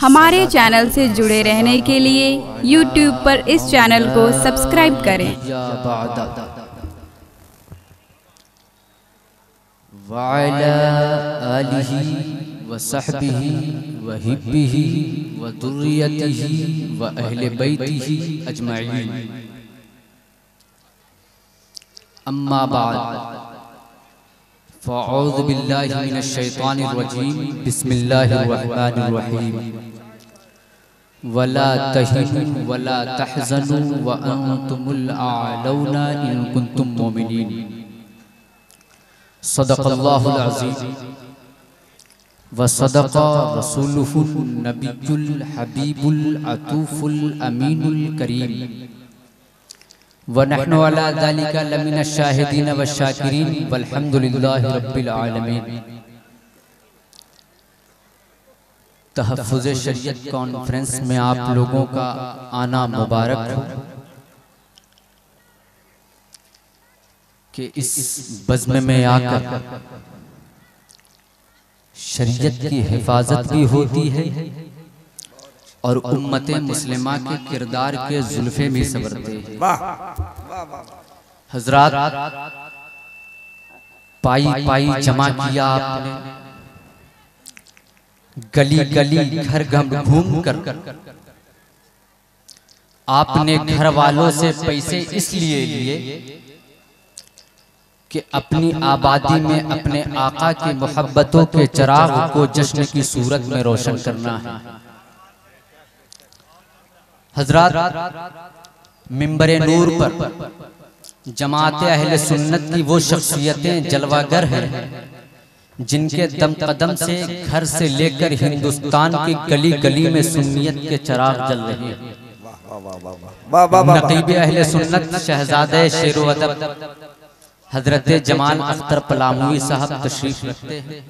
हमारे चैनल से जुड़े रहने के लिए YouTube पर इस चैनल को सब्सक्राइब करें। वअला आलिहि व सहबिहि व हिब्बिहि व दुर्रियतिहि व अहले बैतिहि अजमईन। अम्मा बाद फ़अऊज़ु बिल्लाहि मिनश शैतानिर रजीम। बिस्मिल्लाहिर रहमानिर रहीम। वला तहिनु वला तहज़नु व अंतुमुल आलौना इन कुंतुम मोमिनीन। सदक़ल्लाहुल अज़ीम व सदक़ रसूलुहुन नबियुल हबीबुल अतूफुल अमीनुल करीम व नहनु अला ज़ालिका लमिनश शाहिदीन व शाकिरीन वल्हम्दुलिल्लाहि रब्बिल आलमीन। तहफ़्फ़ुज़ शरीयत कॉन्फ्रेंस में आप लोगों का आना मुबारक हो कि इस बज़्म में आकर शरीयत की हिफाजत भी होती है और उम्मते मुस्लिमा के किरदार के जुल्फे भी संवरते हैं। हजरात, पाई पाई जमा किया आपने, गली गली घर घर घूम कर आपने घर वालों से पैसे इसलिए लिए कि अपनी आबादी में अपने आका की मोहब्बतों के चिराग को जश्न की सूरत में रोशन करना है। हजरात, मिंबरे नूर पर जमाते अहले सुन्नत की वो शख्सियतें जलवागर हैं जिनके दम कदम से घर से लेकर हिंदुस्तान की गली गली में सुन्नियत के चिराग जल रहे हैं। नकीब अहले सुन्नत शहजादे शेरो अदब हजरत जमाल अख्तर पलामूई साहब तशरीफ रखते हैं।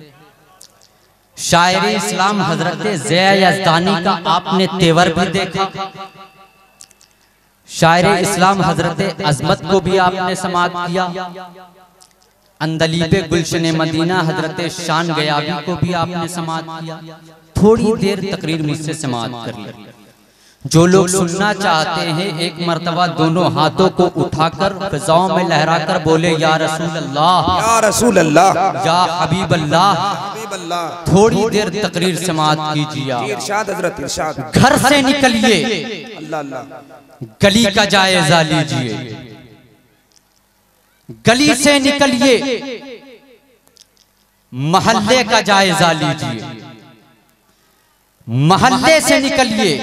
शायरी इस्लाम हजरत ज़िया यज़दानी का आपने तेवर भी देखा। शायरी इस्लाम हजरत अज़मत को भी आपने समाअत किया। अंदलीबे गुलशन मदीना हजरत शान गयाबी को भी आपने समाअत किया। थोड़ी देर तकरीर मुझसे समाअत कर ली। जो लोग सुनना चाहते हैं एक मर्तबा दोनों हाथों को उठाकर फिजाओं में लहराकर बोले या रसूल अल्लाह, या रसूल अल्लाह, या हबीब अल्लाह। थोड़ी देर तकरीर समाअत कीजिए। इरशाद हज़रत, इरशाद। घर से निकलिए, अल्लाह अल्लाह, गली का जायजा लीजिए। गली से निकलिए, मोहल्ले का जायजा लीजिए। मोहल्ले से निकलिए,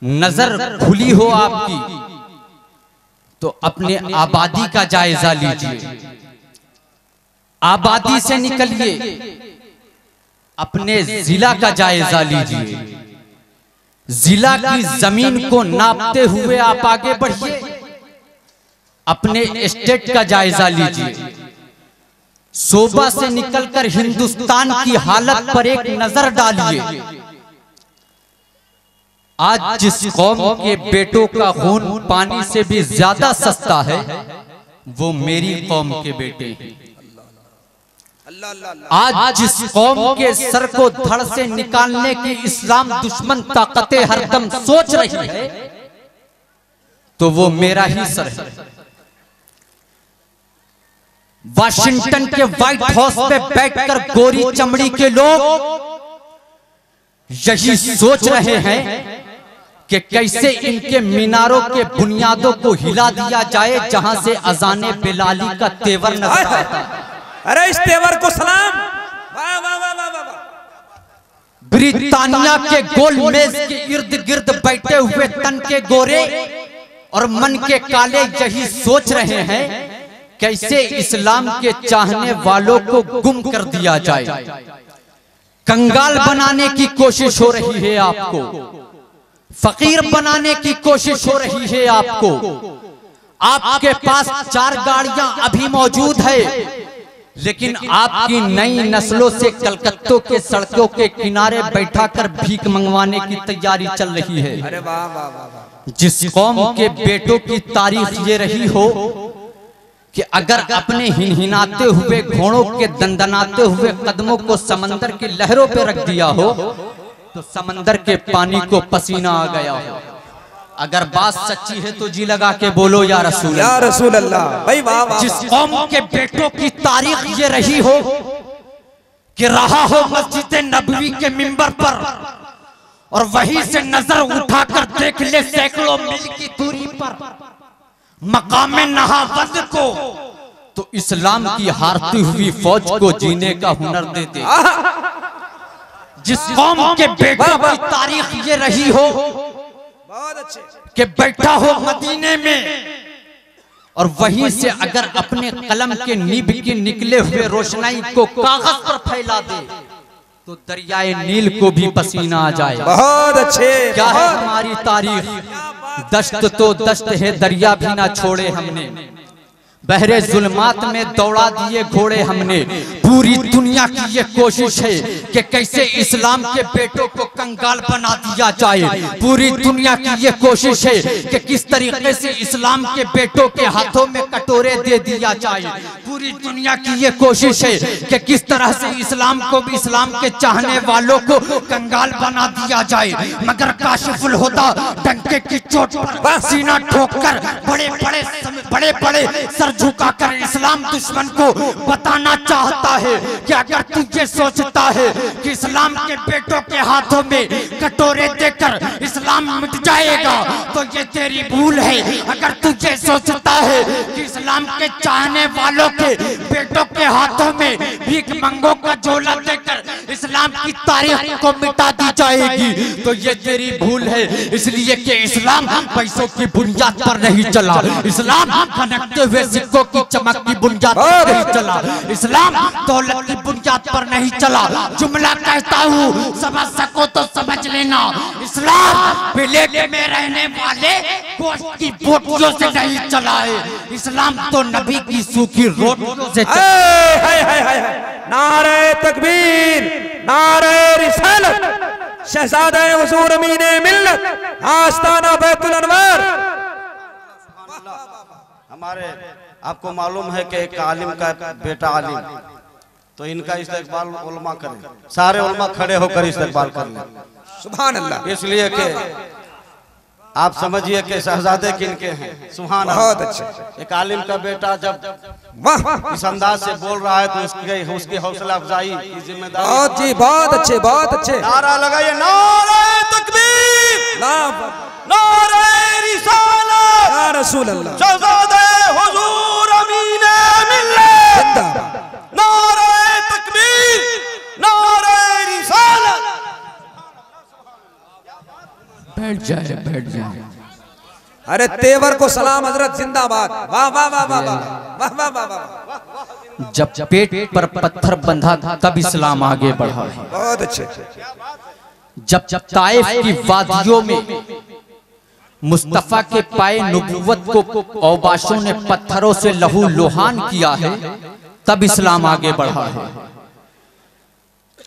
नजर खुली हो आपकी तो अपने आबादी का जायजा लीजिए। आबादी से निकलिए, अपने जिला का जायजा लीजिए। जिला की जमीन को नापते हुए आप आगे बढ़िए, अपने स्टेट का जायजा लीजिए। सूबा से निकलकर हिंदुस्तान की हालत पर एक नजर डालिए। आज जिस कौम के बेटों का खून पानी से भी ज्यादा सस्ता है वो मेरी कौम के बेटे हैं। आज जिस कौम के सर को धड़ से निकालने की इस्लाम दुश्मन ताकतें हरदम सोच रही है तो वो मेरा ही सर है। वाशिंगटन के व्हाइट हाउस पे बैठकर गोरी चमड़ी के लोग यही सोच रहे हैं कि कैसे इनके मीनारों के बुनियादों को हिला दिया जाए जहां से अजाने बिलाली का तेवर नजर आता है। अरे इस तेवर को सलाम। वाह वाह वाह वाह वाह। ब्रिटानिया के गोल मेज के इर्द गिर्द बैठे हुए तन के गोरे और मन के काले यही सोच रहे हैं कैसे इस्लाम के चाहने वालों को गुम कर दिया जाए। कंगाल बनाने की कोशिश हो रही है आपको, फकीर बनाने की कोशिश हो रही है आपको। आपके पास 4 गाड़ियां अभी मौजूद है लेकिन आपकी नई नस्लों से कलकत्तों के सड़कों के किनारे बैठाकर भीख मंगवाने की तैयारी चल रही है। अरे वाह वाह वाह। जिस कौम के बेटों की तारीख ये रही हो कि अगर अपने हिनहिनाते हुए घोड़ों के दंदनाते हुए कदमों को समंदर की लहरों पे रख दिया हो तो समंदर के पानी को पसीना आ गया हो। अगर बात सच्ची है तो जी लगा के बोलो या रसूल अल्लाह। भाई वाह वाह। जिस कौम के बेटों की तारीख ये रही हो कि रहा हो मस्जिद नबवी के मिंबर पर और वहीं से नजर उठाकर देख ले सैकड़ों मील की दूरी पर मकाम नहावंद को, तो इस्लाम की हारती हुई फौज को जीने का हुनर दे दे। जिस कौम के बेटों की तारीख ये रही हो बहुत अच्छे कि बैठा हो मदीने में और वहीं से अगर अपने कलम के नीब की निकले हुए रोशनाई को कागज पर फैला दे तो दरियाए नील को भी पसीना आ जाए। बहुत अच्छे। क्या है हमारी तारीख? दश्त तो दश्त है, दरिया भी ना छोड़े हमने, बहरे जुल्मात में दौड़ा दिए घोड़े हमने। पूरी दुनिया की ये कोशिश है कि कैसे इस्लाम के बेटों को कंगाल बना दिया जाए। पूरी दुनिया की ये कोशिश है कि किस तरीके से इस्लाम के बेटों के हाथों में कटोरे दे दिया जाए। पूरी दुनिया की ये कोशिश है कि किस तरह से इस्लाम को भी, इस्लाम के चाहने वालों को कंगाल बना दिया जाए। मगर काशिफुल होता डंके की चोट पर सीना ठोककर बड़े बड़े सर झुकाकर इस्लाम दुश्मन को बताना चाहता है कि अगर तू ये सोचता है कि इस्लाम के बेटों के हाथों में कटोरे देकर इस्लाम मिट जाएगा तो ये तेरी भूल है। अगर तू ये सोचता है कि इस्लाम के चाहने वालों के बेटों के हाथों में भीख मंगों का झोला देकर इस्लाम की तारीख को मिटा दी जाएगी तो ये तेरी भूल है। इसलिए कि इस्लाम पैसों की बुनियाद पर नहीं चला, इस्लाम खनकते हुए सिक्कों की चमक की बुनियाद पर नहीं चला, इस्लाम दौलत की बुनियाद पर नहीं चला। जुमला कहता हूँ, समझ सको तो समझ लेना, इस्लाम प्लेट में रहने वाले गोश्त की बोटियों से नहीं चला है, इस्लाम तो नबी की सूखी रोटियों से चला। नारे तकबीर, नारे रिसालत, शहजादे हुजूर अमीने मिल्लत, आस्ताना बैतुल अनवार। हमारे आपको मालूम है कि एक आलिम का बेटा आलिम, तो इनका इस्तकबाल उलमा करें, सारे उलमा खड़े होकर इस्तकबाल कर लें। सुभान अल्लाह। इसलिए कि आप समझिए कि शहजादे किनके हैं। सुभान अल्लाह। बहुत अच्छे। एक आलिम का बेटा जब वाह इस अंदाज से बोल रहा है तो उसकी हौसला अफजाई की जिम्मेदारी। बहुत जी, बहुत अच्छे, बहुत अच्छे। नारा लगाइए, नारे तकबीर, नारे रिसालत, या रसूल अल्लाह, शहजादे हुजूर अमीने मिल्लत, नारे तकबीर, नारे रिसालत। बैठ जाए। अरे तेवर को सलाम हजरत जिंदाबाद। वाह वाह वाह वाह वाह वाह वाह वाह। जब पेट पर पत्थर बंधा तब इस्लाम आगे बढ़ा। बहुत अच्छे। जब ताइफ की वादियों में मुस्तफा के पाए नबूवत को औबाशों ने पत्थरों से लहू लोहान किया है तब इस्लाम आगे बढ़ा है।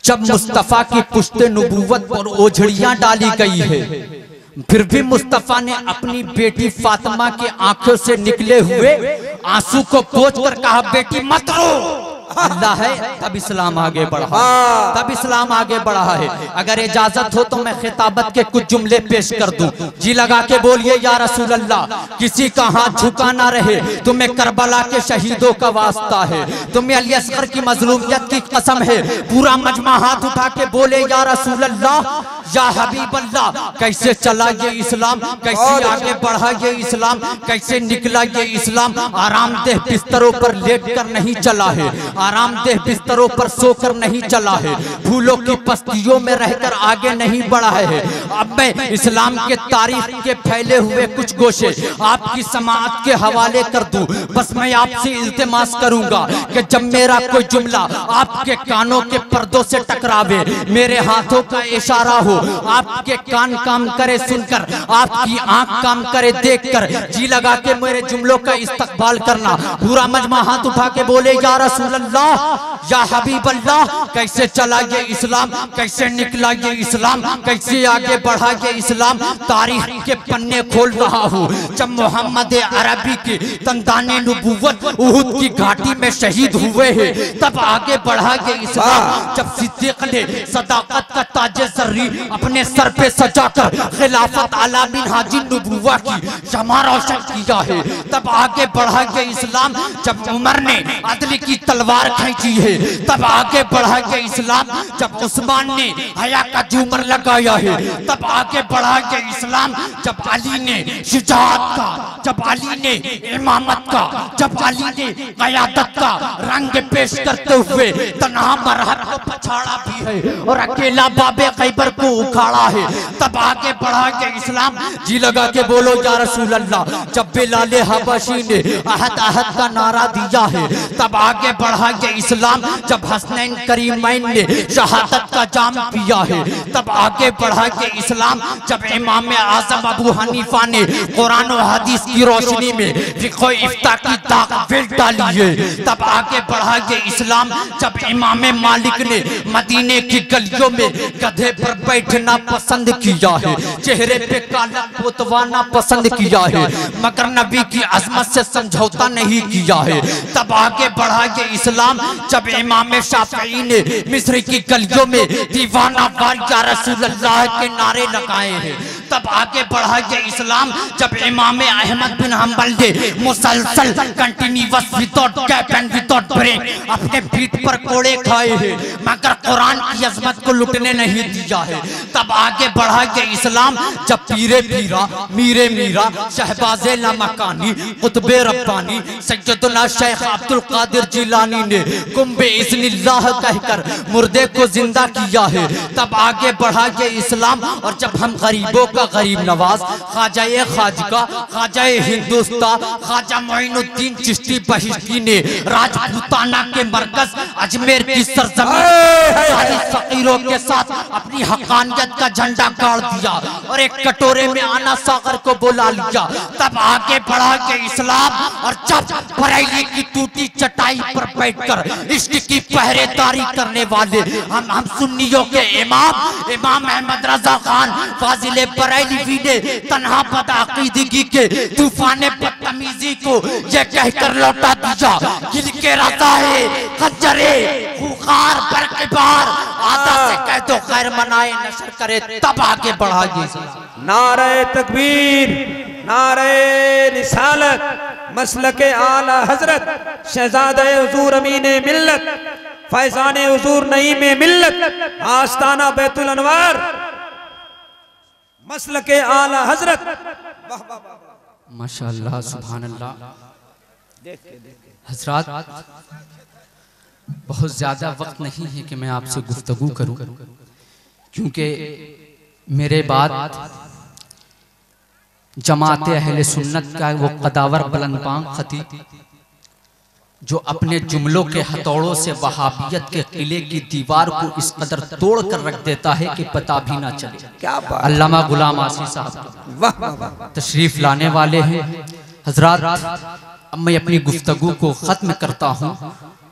जब मुस्तफा की पुश्ते नबूवत पर ओझड़ियां डाली गई है फिर भी मुस्तफा ने अपनी बेटी फातिमा की आंखों से निकले हुए आंसू को पोंछकर कहा, बेटी मत रो, अल्लाह है। तब इस्लाम आगे बढ़ा, तब इस्लाम आगे बढ़ा है। अगर इजाजत हो तो मैं खिताबत के कुछ जुमले पेश कर दूं। जी लगा के बोलिए, या रसूल अल्लाह, किसी का हाथ झुका ना रहे, तुम्हें करबला के शहीदों का वास्ता है, तुम्हें अली असगर की मजलूमियत की कसम है। पूरा मजमा हाथ उठा के बोले, या रसूल अल्लाह, या हबीब अल्लाह, कैसे चला ये इस्लाम, कैसे आगे बढ़ा ये इस्लाम, कैसे निकला ये इस्लाम। आरामदेह बिस्तरों पर लेट कर नहीं चला है, आरामदेह बिस्तरों पर सोकर नहीं चला है, फूलों की पस्तियों में रहकर आगे नहीं बढ़ा है। अब मैं इस्लाम के तारीख के फैले हुए कुछ गोशे आपकी समाअत के हवाले कर दूं। बस मैं आपसे इल्तिमास करूंगा कि जब मेरा कोई जुमला आपके कानों के पर्दों से टकरावे, मेरे हाथों का इशारा हो, आपके कान काम करे सुनकर, आपकी आंख काम करे देखकर, जी लगा के मेरे जुमलों का इस्तकबाल करना। पूरा मजमा हाथ उठा के बोले, या रसूल अल्लाह या हबीब अल्लाह, कैसे चला ये इस्लाम, कैसे निकला ये इस्लाम, कैसे आगे बढ़ा ये इस्लाम। तारीख के पन्ने खोल रहा हूँ। जब मोहम्मद अरबी के तंदाने नबूवत उहुद की घाटी में शहीद हुए हैं, तब आगे बढ़ा ये इस्लाम। जब सिद्दीक ने सदाकत का ताजे जर्री अपने सर पे सजाकर खिलाफत आला बिन हाजी नबुव्वा की शमा रोशन किया है, तब आगे बढ़ा के इस्लाम। जब उमर ने अदल की तलवार खींची है, तब आगे बढ़ा के इस्लाम। जब उस्मान ने हया का झूमर लगाया है, तब आगे बढ़ा के इस्लाम। जब अली ने शुजाअत का, जब अली ने इमामत का, जब अली ने क़यादत का रंग पेश करते हुए तन्हा मरहत को पछाड़ा भी है और अकेला बाबे खैबर को उखाड़ा है, तब आगे बढ़ा के इस्लाम। जी लगा के बोलो या रसूल अल्लाह। जब बिलाल हबशी ने अहद अहद का नारा दिया है, तब आगे बढ़ा के इस्लाम। जब हसनैन करीमैन ने शहादत का जाम पिया है, तब आगे बढ़ा के इस्लाम। जब इमाम आज़म अबू हनीफा ने कुरान और हदीस की रोशनी में फिक़्ह इफ्ता की ताक़वील डाली है, तब आगे बढ़ा के इस्लाम। जब इमाम मालिक ने मदीने की गलियों में गधे पर बैठना पसंद किया है, चेहरे पे काला पोतवाना पसंद किया है, मगर नबी की अजमत से समझौता नहीं किया है, तब आगे बढ़ा के इस्लाम। जब इमाम शाफई ने मिस्र की गलियों में दीवाना वार या रसूल अल्लाह के नारे लगाए हैं, तब आगे बढ़ा के इस्लाम। जब इमाम अहमद बिन हम्बल ने मुसलसल continuous without gap and without break अपने पीठ पर कोड़े खाए हैं, मगर कुरान की अजमत को लुटने नहीं दिया है, तब आगे बढ़ा के इस्लाम। जब पीरे पीरा मीरे मीरा शहबाजे लामकानी कुतबे रब्बानी सैयदना शेख अब्दुल कादिर जिलानी ने कुंबे इज़्निल्लाह कहकर मुर्दे को जिंदा किया है, तब आगे बढ़ा के इस्लाम। और जब हम गरीबों का गरीब नवाज ख्वाजा खाजका ख्वाजा हिंदुस्तान ख्वाजा मोइनुद्दीन चिश्ती बहिश्ती ने राजपूताना के मरकज अजमेर की सरजमीन फकीरों के साथ अपनी हकानियत का झंडा गाड़ दिया और एक कटोरे में आना सागर को बुला लिया, तब आगे बढ़ा के इस्लाम। और जब बरेली की टूटी चटाई पर बैठकर इश्क की पहरेदारी करने वाले हम सुन्नियों के इमाम अहमद रजा खान फाजिले बरेलवी ने तन्हा बदअकीदगी के तूफाने बदतमीजी को ये कहकर लौटा दिया, दिल के रजा है खंजरे खुखार बरकबार आदा से कह दो खैर मनाए नशर करे, तब आगे बढ़ा के नारे तकबीर, नारे रिसालत, मसलके आला हजरत, शहजादे हुजूर अमीने मिल्लत, फैजाने हुजूर नईमे मिल्लत, आस्ताना बैतुल अनवार, मसलके आला हजरत। माशाअल्लाह सुभान अल्लाह। हजरात, बहुत ज्यादा वक्त नहीं है कि मैं आपसे गुफ्तगू करूं, क्योंकि मेरे बाद जमाते अहले सुन्नत का वो कदावर बुलंदबांग खतीब जो अपने जुमलों के हथौड़ों से वहाबियत के किले की दीवार को इस कदर तोड़ कर रख देता है कि पता भी ना चले। क्या बात। अल्लामा गुलाम आसी साहब तशरीफ लाने वाले हैं। हजरात, अब मैं अपनी गुफ्तगू को खत्म करता हूँ।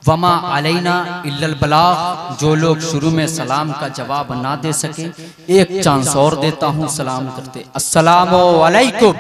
वमा अलैना इल्लल बलाग। जो लोग शुरू में सलाम का जवाब ना दे सके, एक चांस और देता हूँ सलाम करते। अस्सलामु अलैकुम।